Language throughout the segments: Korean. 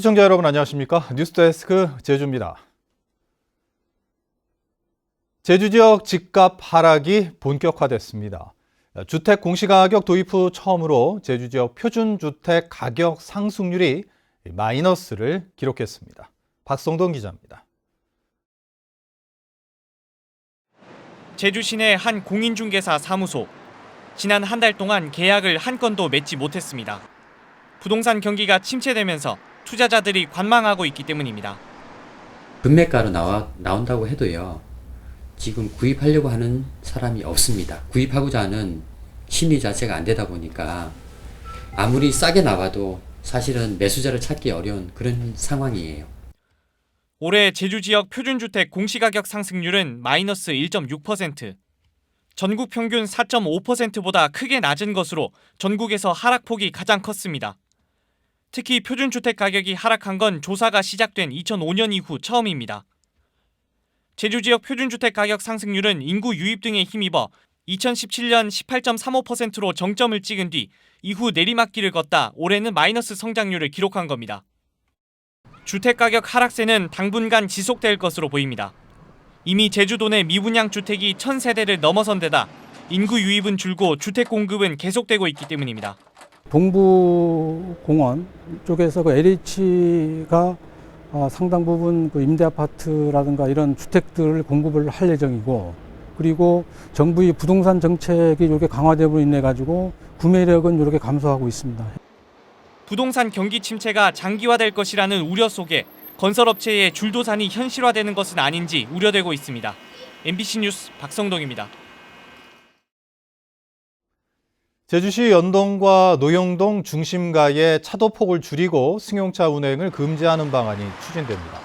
시청자 여러분 안녕하십니까? 뉴스데스크 제주입니다. 제주 지역 집값 하락이 본격화됐습니다. 주택 공시가격 도입 후 처음으로 제주 지역 표준주택 가격 상승률이 마이너스를 기록했습니다. 박성동 기자입니다. 제주 시내 한 공인중개사 사무소. 지난 한 달 동안 계약을 한 건도 맺지 못했습니다. 부동산 경기가 침체되면서 투자자들이 관망하고 있기 때문입니다. 금매가로 나온다고 해도요. 지금 구입하려고 하는 사람이 없습니다. 구입하고자 하는 심리 자체가 안 되다 보니까 아무리 싸게 나와도 사실은 매수자를 찾기 어려운 그런 상황이에요. 올해 제주 지역 표준주택 공시가격 상승률은 마이너스 1.6%. 전국 평균 4.5%보다 크게 낮은 것으로 전국에서 하락폭이 가장 컸습니다. 특히 표준주택 가격이 하락한 건 조사가 시작된 2005년 이후 처음입니다. 제주 지역 표준주택 가격 상승률은 인구 유입 등에 힘입어 2017년 18.35%로 정점을 찍은 뒤 이후 내리막길을 걷다 올해는 마이너스 성장률을 기록한 겁니다. 주택가격 하락세는 당분간 지속될 것으로 보입니다. 이미 제주도 내 미분양 주택이 1000세대를 넘어선 데다 인구 유입은 줄고 주택 공급은 계속되고 있기 때문입니다. 동부공원 쪽에서 그 LH가 상당 부분 그 임대 아파트라든가 이런 주택들을 공급을 할 예정이고, 그리고 정부의 부동산 정책이 이렇게 강화됨으로 인해 가지고 구매력은 이렇게 감소하고 있습니다. 부동산 경기 침체가 장기화될 것이라는 우려 속에 건설업체의 줄도산이 현실화되는 것은 아닌지 우려되고 있습니다. MBC 뉴스 박성동입니다. 제주시 연동과 노영동 중심가의 차도폭을 줄이고 승용차 운행을 금지하는 방안이 추진됩니다.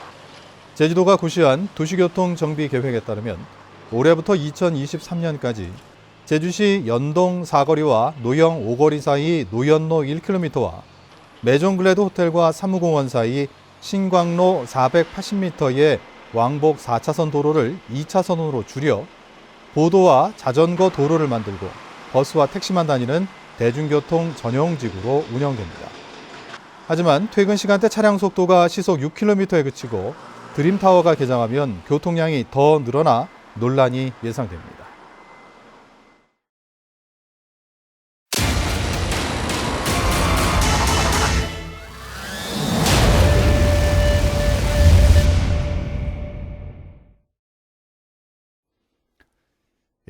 제주도가 고시한 도시교통 정비 계획에 따르면 올해부터 2023년까지 제주시 연동 사거리와 노영 5거리 사이 노연로 1km와 메종글래드 호텔과 사무공원 사이 신광로 480m의 왕복 4차선 도로를 2차선으로 줄여 보도와 자전거 도로를 만들고 버스와 택시만 다니는 대중교통 전용지구로 운영됩니다. 하지만 퇴근 시간대 차량 속도가 시속 6km에 그치고 드림타워가 개장하면 교통량이 더 늘어나 논란이 예상됩니다.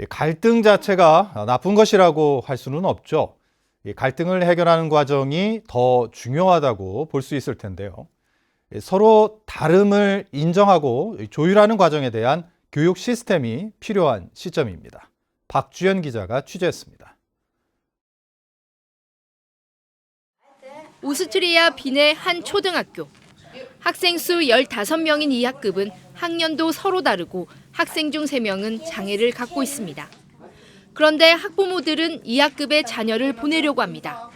갈등 자체가 나쁜 것이라고 할 수는 없죠. 갈등을 해결하는 과정이 더 중요하다고 볼 수 있을 텐데요. 서로 다름을 인정하고 조율하는 과정에 대한 교육 시스템이 필요한 시점입니다. 박주연 기자가 취재했습니다. 오스트리아 빈의 한 초등학교. 학생 수 15명인 이 학급은 학년도 서로 다르고 학생 중 3명은 장애를 갖고 있습니다. 그런데 학부모들은 이 학급에 자녀를 보내려고 합니다.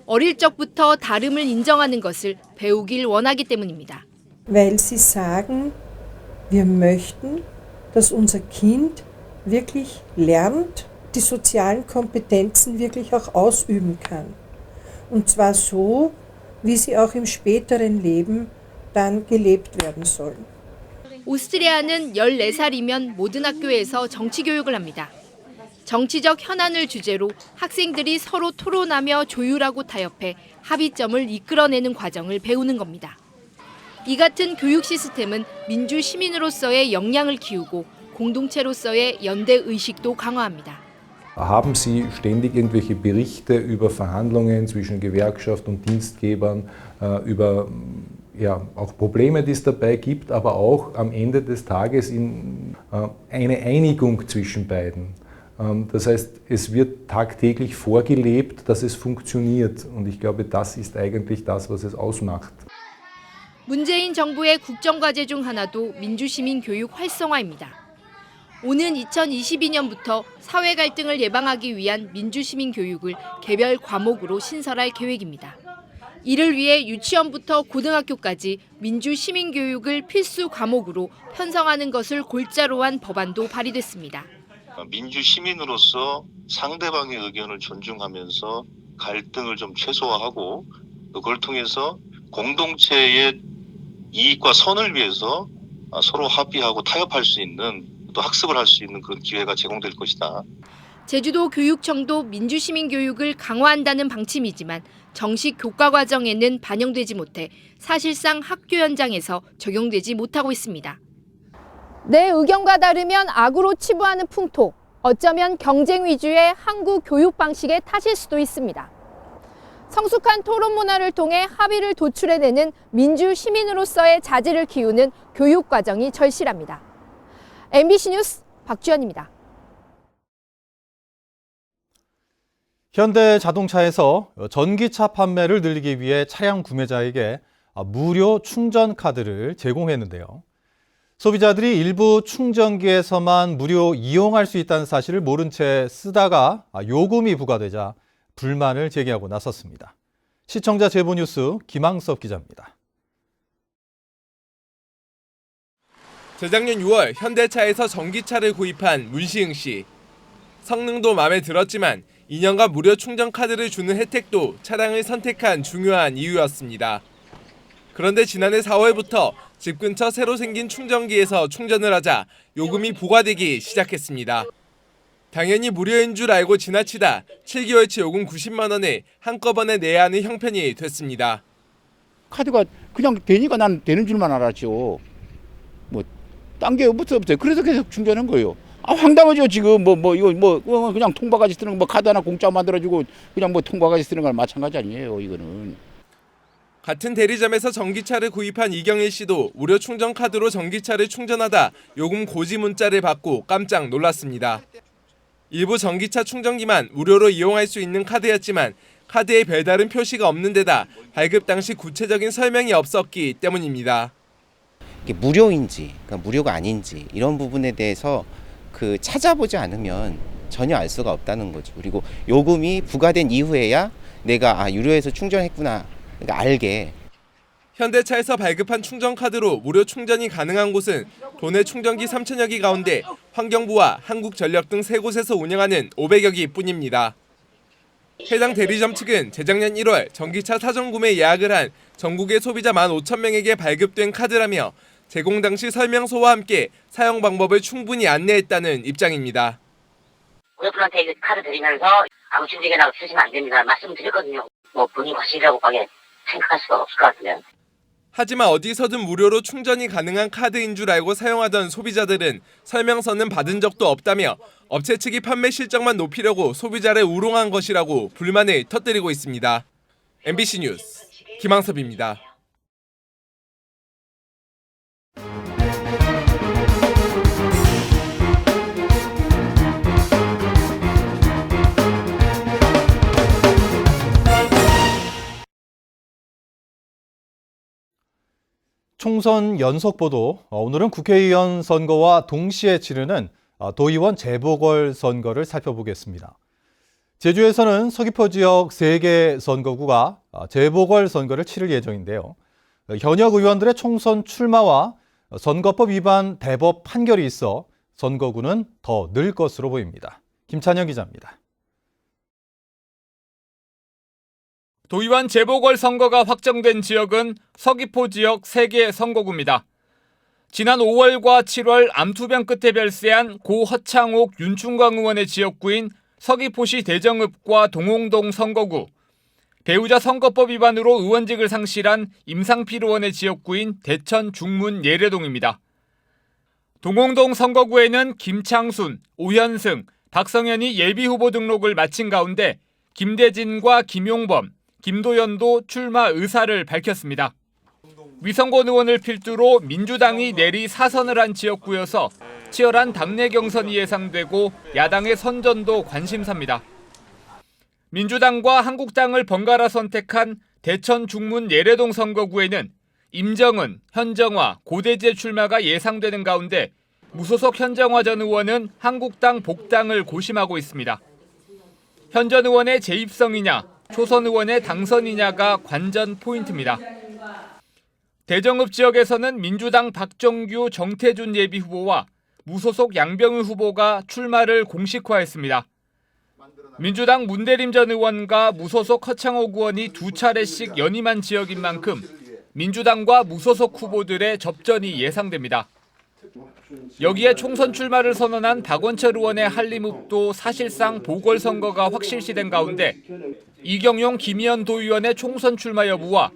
어릴 적부터 다름을 인정하는 것을 배우길 원하기 때문입니다. Weil sie sagen, wir möchten, dass unser Kind wirklich lernt, die sozialen Kompetenzen wirklich auch ausüben kann. Und zwar so, wie sie auch im späteren Leben dann gelebt werden sollen. 오스트리아는 14살이면 모든 학교에서 정치 교육을 합니다. 정치적 현안을 주제로 학생들이 서로 토론하며 조율하고 타협해 합의점을 이끌어내는 과정을 배우는 겁니다. 이 같은 교육 시스템은 민주 시민으로서의 역량을 키우고 공동체로서의 연대 의식도 강화합니다. Haben Sie ständig irgendwelche Berichte über Verhandlungen zwischen Gewerkschaft und Dienstgebern, über auch Probleme, die es dabei gibt, aber auch am Ende des Tages eine Einigung zwischen beiden. Das heißt, es wird tagtäglich vorgelebt, dass es funktioniert. Und ich glaube, das ist eigentlich das, was es ausmacht. 문재인 정부의 국정과제 중 하나도 민주시민 교육 활성화입니다. 오는 2022년부터 사회 갈등을 예방하기 위한 민주시민 교육을 개별 과목으로 신설할 계획입니다. 이를 위해 유치원부터 고등학교까지 민주시민 교육을 필수 과목으로 편성하는 것을 골자로 한 법안도 발의됐습니다. 민주시민으로서 상대방의 의견을 존중하면서 갈등을 좀 최소화하고 그걸 통해서 공동체의 이익과 선을 위해서 서로 합의하고 타협할 수 있는 또 학습을 할 수 있는 그런 기회가 제공될 것이다. 제주도 교육청도 민주시민 교육을 강화한다는 방침이지만 정식 교과 과정에는 반영되지 못해 사실상 학교 현장에서 적용되지 못하고 있습니다. 내 의견과 다르면 악으로 치부하는 풍토, 어쩌면 경쟁 위주의 한국 교육 방식의 탓일 수도 있습니다. 성숙한 토론 문화를 통해 합의를 도출해내는 민주 시민으로서의 자질을 키우는 교육 과정이 절실합니다. MBC 뉴스 박주연입니다. 현대자동차에서 전기차 판매를 늘리기 위해 차량 구매자에게 무료 충전 카드를 제공했는데요. 소비자들이 일부 충전기에서만 무료 이용할 수 있다는 사실을 모른 채 쓰다가 요금이 부과되자 불만을 제기하고 나섰습니다. 시청자 제보 뉴스 김항섭 기자입니다. 재작년 6월 현대차에서 전기차를 구입한 문시흥 씨. 성능도 마음에 들었지만 2년간 무료 충전 카드를 주는 혜택도 차량을 선택한 중요한 이유였습니다. 그런데 지난해 4월부터 집 근처 새로 생긴 충전기에서 충전을 하자 요금이 부과되기 시작했습니다. 당연히 무료인 줄 알고 지나치다 7개월치 요금 90만 원을 한꺼번에 내야 하는 형편이 됐습니다. 카드가 그냥 되니까 난 되는 줄만 알았죠. 뭐 딴 게 없어요. 그래서 계속 충전한 거예요. 황당하죠. 지금 이거 그냥 통과까지 쓰는 거 카드 하나 공짜 만들어주고 그냥 통과까지 쓰는 거랑 마찬가지 아니에요. 이거는. 같은 대리점에서 전기차를 구입한 이경일 씨도 무료 충전 카드로 전기차를 충전하다 요금 고지 문자를 받고 깜짝 놀랐습니다. 일부 전기차 충전기만 무료로 이용할 수 있는 카드였지만 카드에 별다른 표시가 없는 데다 발급 당시 구체적인 설명이 없었기 때문입니다. 이게 무료인지, 그러니까 무료가 아닌지 이런 부분에 대해서 찾아보지 않으면 전혀 알 수가 없다는 거죠. 그리고 요금이 부과된 이후에야 내가 유료해서 충전했구나, 그러니까 알게. 현대차에서 발급한 충전카드로 무료 충전이 가능한 곳은 도내 충전기 3,000여 기 가운데 환경부와 한국전력 등 3곳에서 운영하는 500여 기 뿐입니다. 해당 대리점 측은 재작년 1월 전기차 사전 구매 예약을 한 전국의 소비자 15,000명에게 발급된 카드라며 제공 당시 설명서와 함께 사용 방법을 충분히 안내했다는 입장입니다. 고객분한테 카드 드리면서 아무 충전기나 쓰시면 안 됩니다. 말씀드렸거든요. 본인 것이라고 생각할 수가 없을 것 같으면. 하지만 어디서든 무료로 충전이 가능한 카드인 줄 알고 사용하던 소비자들은 설명서는 받은 적도 없다며 업체 측이 판매 실적만 높이려고 소비자를 우롱한 것이라고 불만을 터뜨리고 있습니다. MBC 뉴스 김항섭입니다. 총선 연속 보도, 오늘은 국회의원 선거와 동시에 치르는 도의원 재보궐선거를 살펴보겠습니다. 제주에서는 서귀포 지역 3개 선거구가 재보궐선거를 치를 예정인데요. 현역 의원들의 총선 출마와 선거법 위반 대법 판결이 있어 선거구는 더 늘 것으로 보입니다. 김찬영 기자입니다. 도의원 재보궐선거가 확정된 지역은 서귀포 지역 3개 선거구입니다. 지난 5월과 7월 암투병 끝에 별세한 고 허창옥 윤충광 의원의 지역구인 서귀포시 대정읍과 동홍동 선거구, 배우자 선거법 위반으로 의원직을 상실한 임상필 의원의 지역구인 대천 중문 예래동입니다. 동홍동 선거구에는 김창순, 오현승, 박성현이 예비후보 등록을 마친 가운데 김대진과 김용범, 김도연도 출마 의사를 밝혔습니다. 위성권 의원을 필두로 민주당이 내리 사선을 한 지역구여서 치열한 당내 경선이 예상되고 야당의 선전도 관심사입니다. 민주당과 한국당을 번갈아 선택한 대천 중문 예래동 선거구에는 임정은, 현정화, 고대재 출마가 예상되는 가운데 무소속 현정화 전 의원은 한국당 복당을 고심하고 있습니다. 현 전 의원의 재입성이냐, 초선 의원의 당선이냐가 관전 포인트입니다. 대정읍 지역에서는 민주당 박정규, 정태준 예비후보와 무소속 양병우 후보가 출마를 공식화했습니다. 민주당 문대림 전 의원과 무소속 허창옥 의원이 2차례씩 연임한 지역인 만큼 민주당과 무소속 후보들의 접전이 예상됩니다. 여기에 총선 출마를 선언한 박원철 의원의 한림읍도 사실상 보궐선거가 확실시된 가운데 이경용 김희연 도의원의 총선 출마 여부와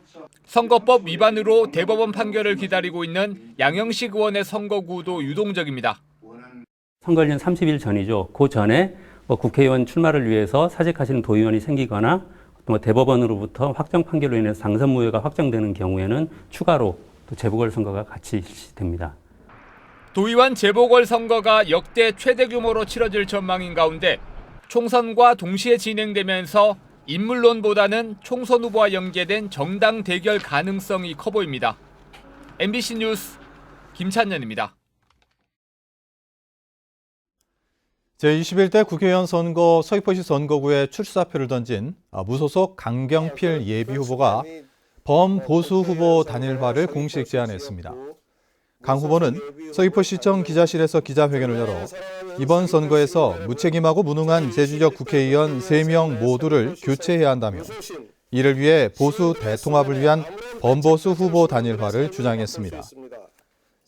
선거법 위반으로 대법원 판결을 기다리고 있는 양영식 의원의 선거구도 유동적입니다. 선거일은 30일 전이죠. 그 전에 국회의원 출마를 위해서 사직하시는 도의원이 생기거나 대법원으로부터 확정 판결로 인해서 당선 무효가 확정되는 경우에는 추가로 또 재보궐선거가 같이 실시됩니다. 도의원 재보궐선거가 역대 최대 규모로 치러질 전망인 가운데 총선과 동시에 진행되면서 인물론보다는 총선 후보와 연계된 정당 대결 가능성이 커 보입니다. MBC 뉴스 김찬년입니다. 제21대 국회의원 선거 서귀포시 선거구에 출사표를 던진 무소속 강경필 예비후보가 범보수 후보 단일화를 공식 제안했습니다. 강 후보는 서귀포시청 기자실에서 기자회견을 열어 이번 선거에서 무책임하고 무능한 제주적 국회의원 3명 모두를 교체해야 한다며 이를 위해 보수 대통합을 위한 범보수 후보 단일화를 주장했습니다.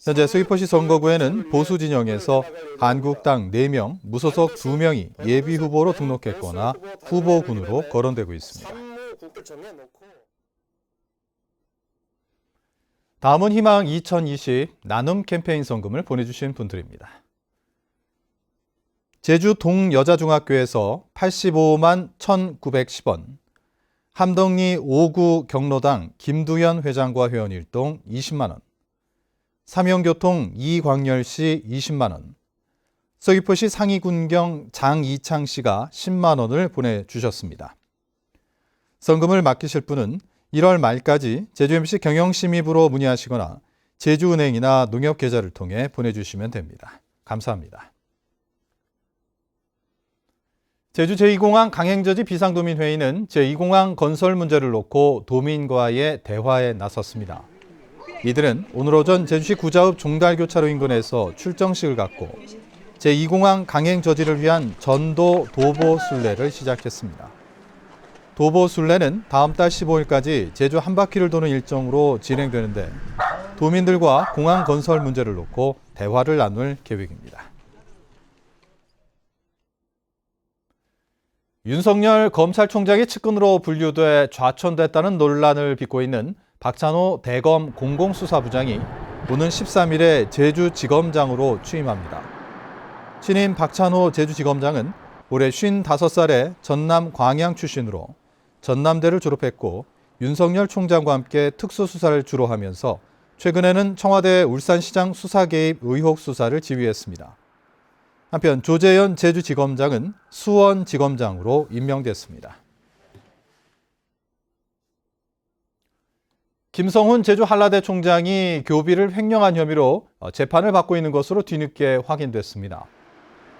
현재 서귀포시 선거구에는 보수 진영에서 한국당 4명, 무소속 2명이 예비후보로 등록했거나 후보군으로 거론되고 있습니다. 다음은 희망 2020 나눔 캠페인 성금을 보내주신 분들입니다. 제주 동여자중학교에서 85만 1,910원, 함덕리 5구 경로당 김두현 회장과 회원 일동 20만 원, 삼영교통 이광열씨 20만 원, 서귀포시 상이군경 장이창 씨가 10만 원을 보내주셨습니다. 성금을 맡기실 분은 1월 말까지 제주MC 경영심의부로 문의하시거나 제주은행이나 농협계좌를 통해 보내주시면 됩니다. 감사합니다. 제주 제2공항 강행저지 비상도민회의는 제2공항 건설 문제를 놓고 도민과의 대화에 나섰습니다. 이들은 오늘 오전 제주시 구자읍 종달교차로 인근에서 출정식을 갖고 제2공항 강행 저지를 위한 전도 도보 순례를 시작했습니다. 도보 순례는 다음 달 15일까지 제주 한 바퀴를 도는 일정으로 진행되는데 도민들과 공항 건설 문제를 놓고 대화를 나눌 계획입니다. 윤석열 검찰총장이 측근으로 분류돼 좌천됐다는 논란을 빚고 있는 박찬호 대검 공공수사부장이 오는 13일에 제주지검장으로 취임합니다. 신임 박찬호 제주지검장은 올해 55살에 전남 광양 출신으로 전남대를 졸업했고 윤석열 총장과 함께 특수수사를 주로 하면서 최근에는 청와대 울산시장 수사 개입 의혹 수사를 지휘했습니다. 한편 조재현 제주지검장은 수원지검장으로 임명됐습니다. 김성훈 제주 한라대 총장이 교비를 횡령한 혐의로 재판을 받고 있는 것으로 뒤늦게 확인됐습니다.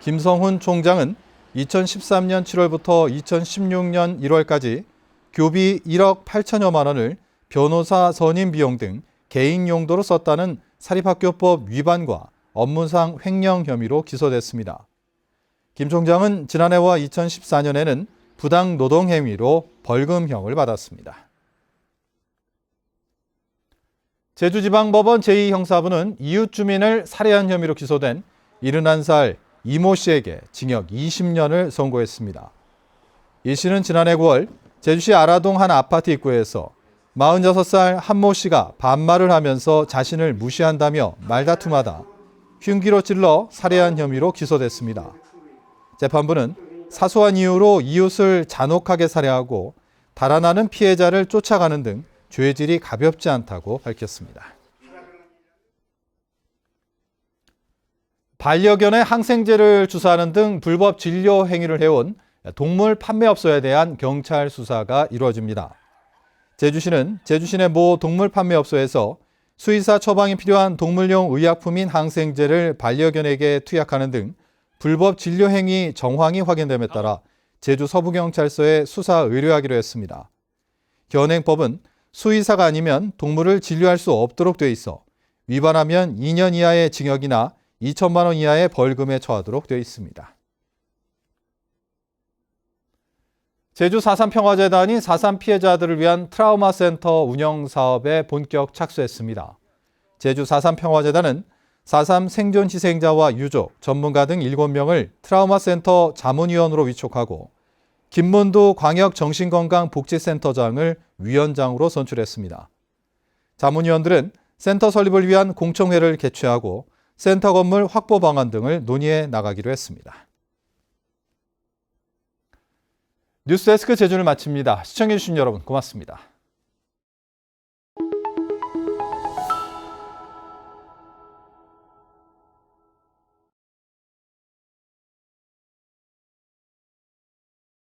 김성훈 총장은 2013년 7월부터 2016년 1월까지 교비 1억 8천여만 원을 변호사 선임 비용 등 개인 용도로 썼다는 사립학교법 위반과 업무상 횡령 혐의로 기소됐습니다. 김 총장은 지난해와 2014년에는 부당 노동 행위로 벌금형을 받았습니다. 제주지방법원 제2형사부는 이웃 주민을 살해한 혐의로 기소된 71살 이모 씨에게 징역 20년을 선고했습니다. 이 씨는 지난해 9월 제주시 아라동 한 아파트 입구에서 46살 한모 씨가 반말을 하면서 자신을 무시한다며 말다툼하다 흉기로 찔러 살해한 혐의로 기소됐습니다. 재판부는 사소한 이유로 이웃을 잔혹하게 살해하고 달아나는 피해자를 쫓아가는 등 죄질이 가볍지 않다고 밝혔습니다. 반려견의 항생제를 주사하는 등 불법 진료 행위를 해온 동물 판매업소에 대한 경찰 수사가 이루어집니다. 제주시는 제주시 내 모 동물 판매업소에서 수의사 처방이 필요한 동물용 의약품인 항생제를 반려견에게 투약하는 등 불법 진료 행위 정황이 확인됨에 따라 제주 서부경찰서에 수사 의뢰하기로 했습니다. 현행법은 수의사가 아니면 동물을 진료할 수 없도록 돼 있어 위반하면 2년 이하의 징역이나 2천만 원 이하의 벌금에 처하도록 돼 있습니다. 제주 4.3 평화재단이 4.3 피해자들을 위한 트라우마 센터 운영 사업에 본격 착수했습니다. 제주 4.3 평화재단은 4.3 생존 희생자와 유족, 전문가 등 7명을 트라우마 센터 자문위원으로 위촉하고 김문두 광역정신건강복지센터장을 위원장으로 선출했습니다. 자문위원들은 센터 설립을 위한 공청회를 개최하고 센터 건물 확보 방안 등을 논의해 나가기로 했습니다. 뉴스데스크 제주를 마칩니다. 시청해주신 여러분 고맙습니다.